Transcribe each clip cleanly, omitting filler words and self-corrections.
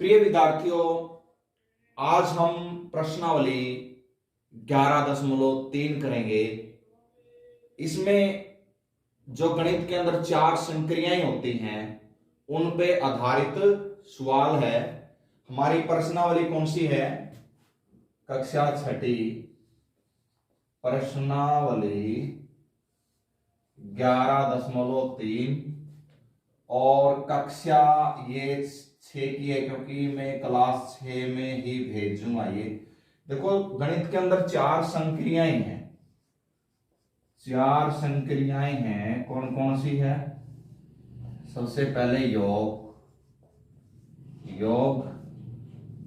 प्रिय विद्यार्थियों, आज हम प्रश्नावली 11.3 करेंगे। इसमें जो गणित के अंदर 4 संक्रियाएं होती हैं उन पे आधारित सवाल है। हमारी प्रश्नावली कौन सी है? कक्षा 6 प्रश्नावली 11.3 और कक्षा ये 6 की है, क्योंकि मैं क्लास 6 में ही भेजूंगा। ये देखो, गणित के अंदर 4 संक्रियाएं हैं। 4 संक्रियाएं हैं। कौन कौन सी है? सबसे पहले योग,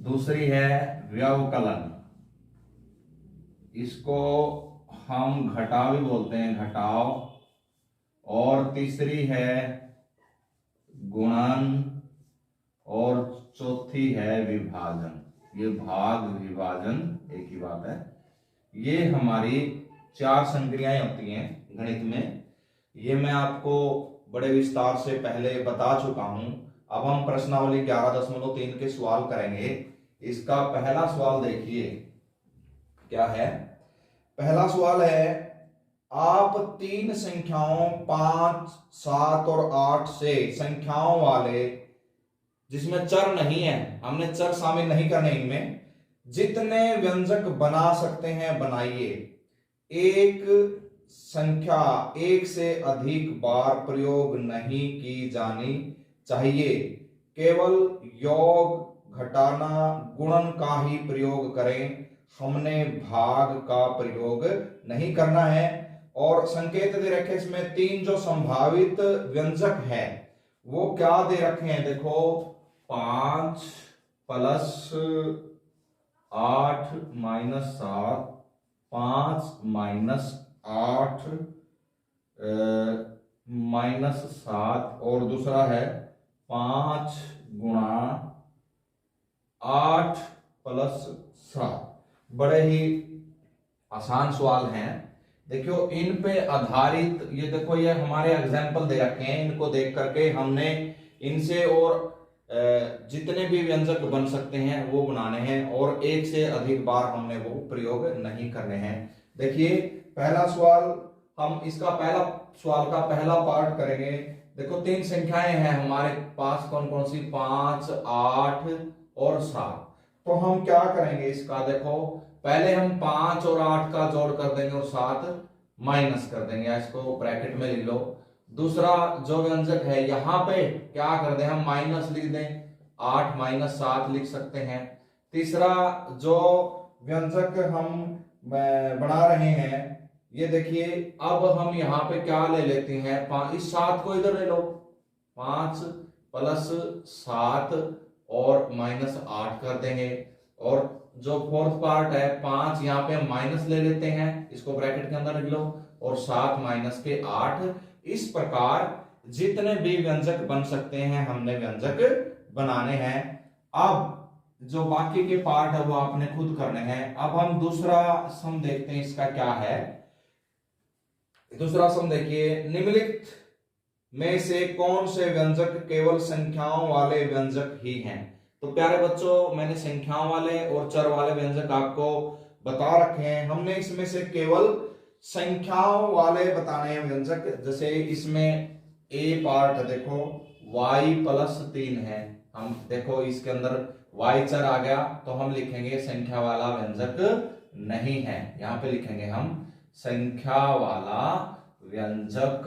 दूसरी है व्यवकलन, इसको हम घटाव भी बोलते हैं, घटाव। और तीसरी है गुणन और चौथी है विभाजन। ये भाग विभाजन एक ही बात है। ये हमारी 4 संक्रियाएं होती हैं गणित में। ये मैं आपको बड़े विस्तार से पहले बता चुका हूं। अब हम प्रश्नावली 11.3 के सवाल करेंगे। इसका पहला सवाल देखिए क्या है। पहला सवाल है, आप 3 संख्याओं 5, 7 और 8 से संख्याओं वाले, जिसमें चर नहीं है, हमने चर शामिल नहीं करने इनमें, जितने व्यंजक बना सकते हैं बनाइए। एक संख्या एक से अधिक बार प्रयोग नहीं की जानी चाहिए। केवल योग, घटाना, गुणन का ही प्रयोग करें। हमने भाग का प्रयोग नहीं करना है। और संकेत दे रखे इसमें 3 जो संभावित व्यंजक है वो क्या दे रखे हैं? देखो, 5 प्लस 8 माइनस 7, 5 माइनस 8 माइनस 7, और दूसरा है 5 गुणा 8 प्लस 7। बड़े ही आसान सवाल हैं। देखियो, इन पे आधारित ये देखो, ये हमारे एग्जाम्पल दे रखे हैं। इनको देख करके हमने इनसे और जितने भी व्यंजक बन सकते हैं वो बनाने हैं, और एक से अधिक बार हमने वो प्रयोग नहीं करने हैं। देखिए पहला सवाल, हम इसका पहला सवाल का पहला पार्ट करेंगे। देखो, 3 संख्याएं हैं हमारे पास। कौन कौन सी? 5, 8 और 7। तो हम क्या करेंगे इसका? देखो, पहले हम 5 और 8 का जोड़ कर देंगे और 7 माइनस कर देंगे। इसको ब्रैकेट में लिख लो। दूसरा जो व्यंजक है यहां पे क्या कर दें? हम माइनस लिख दें, 8 माइनस 7 लिख सकते हैं। तीसरा जो व्यंजक हम बना रहे हैं, ये देखिए, अब हम यहाँ पे क्या ले लेते हैं? इस 7 को इधर ले लो, 5 प्लस 7 और माइनस 8 कर देंगे। और जो फोर्थ पार्ट है 5, यहाँ पे हम माइनस ले लेते हैं, इसको ब्रैकेट के अंदर लिख लो, और 7 माइनस के 8। इस प्रकार जितने भी व्यंजक बन सकते हैं हमने व्यंजक बनाने हैं। अब जो बाकी के पार्ट है वो आपने खुद करने हैं। अब हम दूसरा सम देखते हैं, इसका क्या है। दूसरा सम देखिए, निम्नलिखित में से कौन से व्यंजक केवल संख्याओं वाले व्यंजक ही हैं? तो प्यारे बच्चों, मैंने संख्याओं वाले और चर वाले व्यंजक आपको बता रखे हैं। हमने इसमें से केवल संख्याओं वाले बताने हैं व्यंजक। जैसे इसमें ए पार्ट देखो, y प्लस 3 है। हम देखो इसके अंदर y चर आ गया, तो हम लिखेंगे संख्या वाला व्यंजक नहीं है। यहां पे लिखेंगे हम संख्या वाला व्यंजक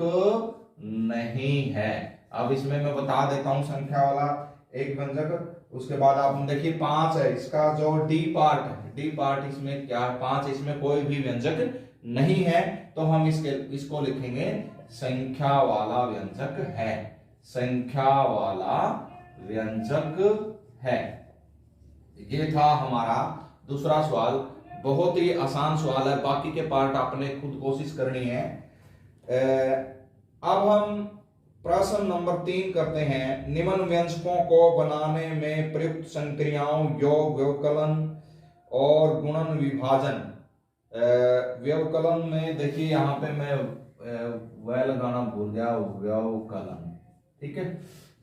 नहीं है। अब इसमें मैं बता देता हूं संख्या वाला एक व्यंजक। उसके बाद आप देखिए 5 है, इसका जो डी पार्ट है, डी पार्ट इसमें क्या है? 5, इसमें कोई भी व्यंजक नहीं है, तो हम इसको लिखेंगे संख्या वाला व्यंजक है। संख्या वाला व्यंजक है। ये था हमारा दूसरा सवाल। बहुत ही आसान सवाल है, बाकी के पार्ट आपने खुद कोशिश करनी है। अब हम प्रश्न नंबर 3 करते हैं। निम्न व्यंजकों को बनाने में प्रयुक्त संक्रियाओं योग, व्यवकलन और गुणन विभाजन। व्यवकलन में देखिए, यहाँ पे मैं वह लगाना भूल गया, व्यवकलन। ठीक है,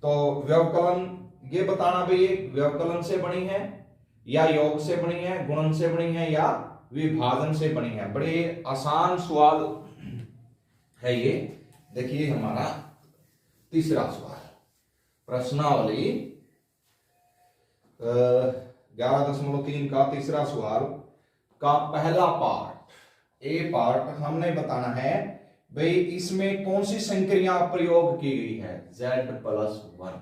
तो व्यवकलन ये बताना भाई ये व्यवकलन से बनी है या योग से बनी है, गुणन से बनी है या विभाजन से बनी है। बड़े आसान सवाल है ये। देखिए हमारा तीसरा सवाल, प्रश्नावली 11.3 का तीसरा सवाल का पहला पार्ट, ए पार्ट हमने बताना है भाई इसमें कौन सी संक्रिया प्रयोग की गई है, z+1।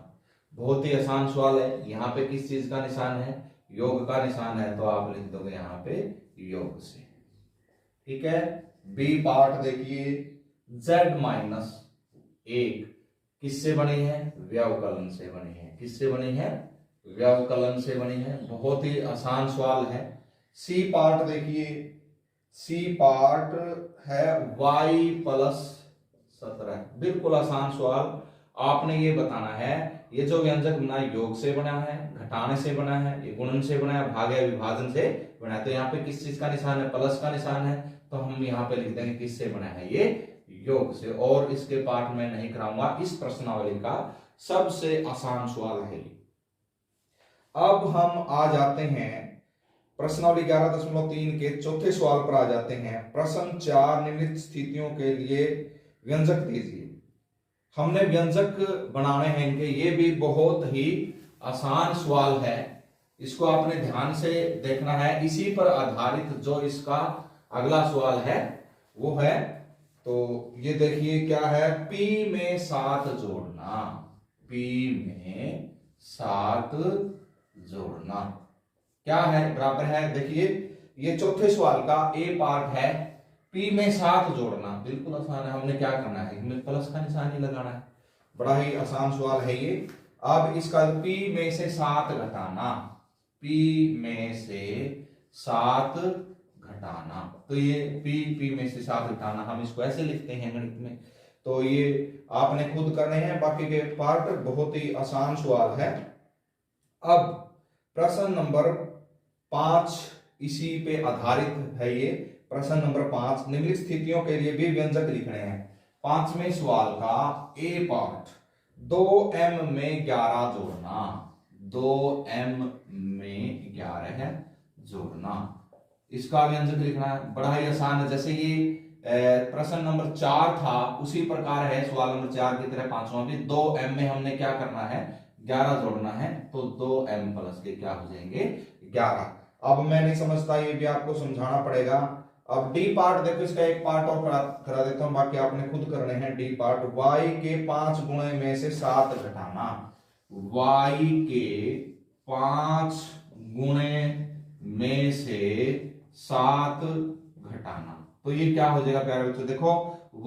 बहुत ही आसान सवाल है। यहाँ पे किस चीज का निशान है, योग का निशान है, तो आप लिख दोगे यहाँ पे योग से। ठीक है। बी पार्ट देखिए, z-1 किससे बनी है, व्यवकलन से बनी है। किससे बनी है, व्यवकलन से बनी है। बहुत ही आसान सवाल है। सी पार्ट देखिए, सी पार्ट है y+17। बिल्कुल आसान सवाल। आपने ये बताना है ये जो व्यंजक बना है योग से बना है, घटाने से बना है, ये गुणन से बना है, भाग या विभाजन से बना है। तो यहाँ पे किस चीज का निशान है, प्लस का निशान है, तो हम यहाँ पे लिख देंगे किससे बना है, ये योग से। और इसके पार्ट में नहीं कराऊंगा, इस प्रश्नावली का सबसे आसान सवाल है। अब हम आ जाते हैं प्रश्नावली 11.3 के चौथे सवाल पर आ जाते हैं। प्रश्न 4, निम्नलिखित स्थितियों के लिए व्यंजक दीजिए। हमने व्यंजक बनाने हैं इनके, ये भी बहुत ही आसान सवाल है। इसको आपने ध्यान से देखना है। इसी पर आधारित जो इसका अगला सवाल है वो है, तो ये देखिए क्या है, p में 7 जोड़ना। p में 7 जोड़ना क्या है, बराबर है। देखिए ये चौथे सवाल का ए पार्ट है, p में 7 जोड़ना। बिल्कुल आसान है। हमने क्या करना है, इसमें प्लस का निशान ही लगाना है। बड़ा ही आसान सवाल है ये। अब इसका p में से 7 घटाना, p में से 7 घटाना, तो ये p में से 7 घटाना हम इसको ऐसे लिखते हैं गणित में। तो ये आपने खुद करने हैं, बाकी के पार्ट बहुत ही आसान सवाल है। अब प्रश्न नंबर 5 इसी पे आधारित है ये। प्रश्न नंबर 5, निम्नलिखित स्थितियों के लिए भी व्यंजक लिखने हैं। 5वें सवाल का ए पार्ट, 2m में 11 जोड़ना। 2m में 11 जोड़ना, इसका व्यंजक लिखना है। बड़ा ही आसान है। जैसे ये प्रश्न नंबर 4 था उसी प्रकार है सवाल नंबर 4 की तरह 5वां भी। 2m में हमने क्या करना है, 11 जोड़ना है, तो 2m प्लस के क्या हो जाएंगे, 11। अब मैं नहीं समझता, ये भी आपको समझाना पड़ेगा। अब डी पार्ट देखो, इसका एक पार्ट और करा देता हूं, बाकी आपने खुद करने हैं। डी पार्ट, y के 5 गुणे में से 7 घटाना। y के 5 गुणे में से 7 घटाना, तो ये क्या हो जाएगा प्यारे बच्चों, देखो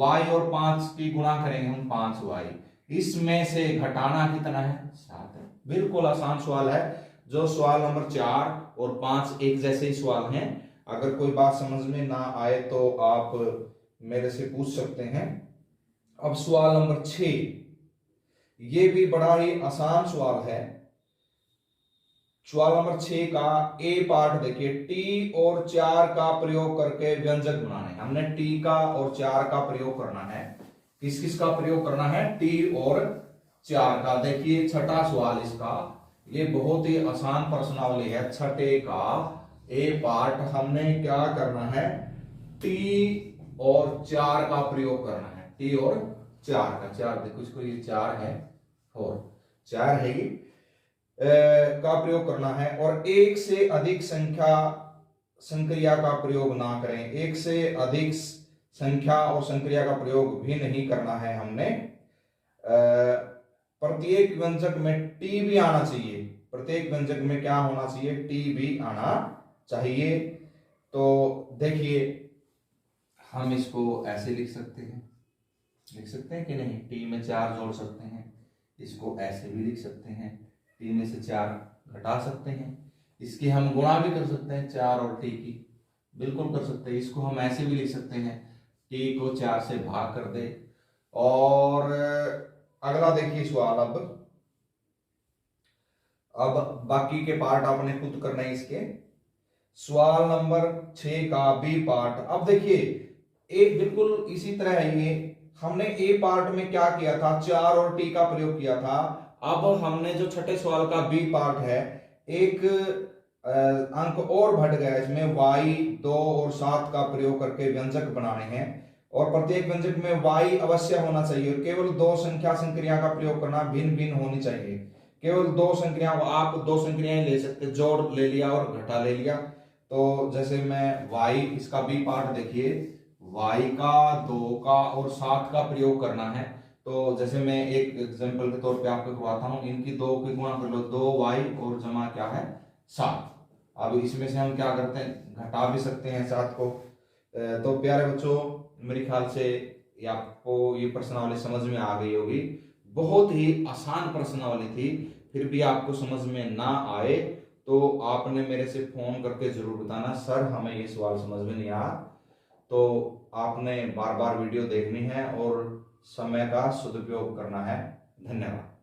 y और 5 की गुणा करेंगे हम, 5y, इसमें से घटाना कितना है, 7 है। बिल्कुल आसान सवाल है। जो सवाल नंबर 4 और 5 एक जैसे ही सवाल हैं। अगर कोई बात समझ में ना आए तो आप मेरे से पूछ सकते हैं। अब सवाल नंबर 6, ये भी बड़ा ही आसान सवाल है। सवाल नंबर 6 का ए पार्ट देखिए, टी और 4 का प्रयोग करके व्यंजक बनाना है। हमने टी का और 4 का प्रयोग करना है। किस किस का प्रयोग करना है, टी और 4 का। देखिए छठा सवाल इसका, ये बहुत ही आसान प्रश्नावली है। छठे का ए पार्ट, हमने क्या करना है, टी और 4 का प्रयोग करना है। टी और 4 का, 4 देखो इसको, ये 4 है और 4 है ये का प्रयोग करना है। और एक से अधिक संक्रिया का प्रयोग ना करें। एक से अधिक संख्या और संक्रिया का प्रयोग भी नहीं करना है हमने। प्रत्येक व्यंजक में टी भी आना चाहिए। प्रत्येक व्यंजक में क्या होना चाहिए, टी भी आना चाहिए। तो देखिए हम इसको ऐसे लिख सकते हैं, कि नहीं, टी में 4 जोड़ सकते हैं। इसको ऐसे भी लिख सकते हैं, टी में से 4 घटा सकते हैं। इसकी हम गुणा भी कर सकते हैं 4 और टी की, बिल्कुल कर सकते हैं। इसको हम ऐसे भी लिख सकते हैं, टी को 4 से भाग कर दे। और अगला देखिए सवाल, अब बाकी के पार्ट आपने खुद करना है इसके। सवाल नंबर 6 का बी पार्ट, अब देखिए एक बिल्कुल इसी तरह है ये। हमने ए पार्ट में क्या किया था, 4 और टी का प्रयोग किया था। अब हमने जो छठे सवाल का बी पार्ट है, एक अंक और बढ़ गया इसमें, y 2 और 7 का प्रयोग करके व्यंजक बनाने हैं और प्रत्येक व्यंजक में y अवश्य होना चाहिए और केवल दो संख्या संक्रिया का प्रयोग करना, भिन्न भिन्न होनी चाहिए। केवल दो संक्रिया, आप दो संक्रियाएं ले सकते, जोड़ ले लिया और घटा ले लिया। तो जैसे मैं y, इसका बी पार्ट देखिए, y का 2 का और 7 का प्रयोग करना है। तो जैसे मैं एक एग्जांपल के तौर पे आपको करवाता हूं, इनकी 2 की गुणा कर लो, 2y और जमा क्या है 7। अब इसमें से हम क्या करते हैं, घटा भी सकते हैं 7 को। तो प्यारे बच्चों, मेरे ख्याल से आपको ये प्रश्नावली समझ में आ गई होगी। बहुत ही आसान प्रश्नावली थी, फिर भी आपको समझ में ना आए तो आपने मेरे से फोन करके जरूर बताना, सर हमें ये सवाल समझ में नहीं आया। तो आपने बार बार वीडियो देखनी है और समय का सदुपयोग करना है। धन्यवाद।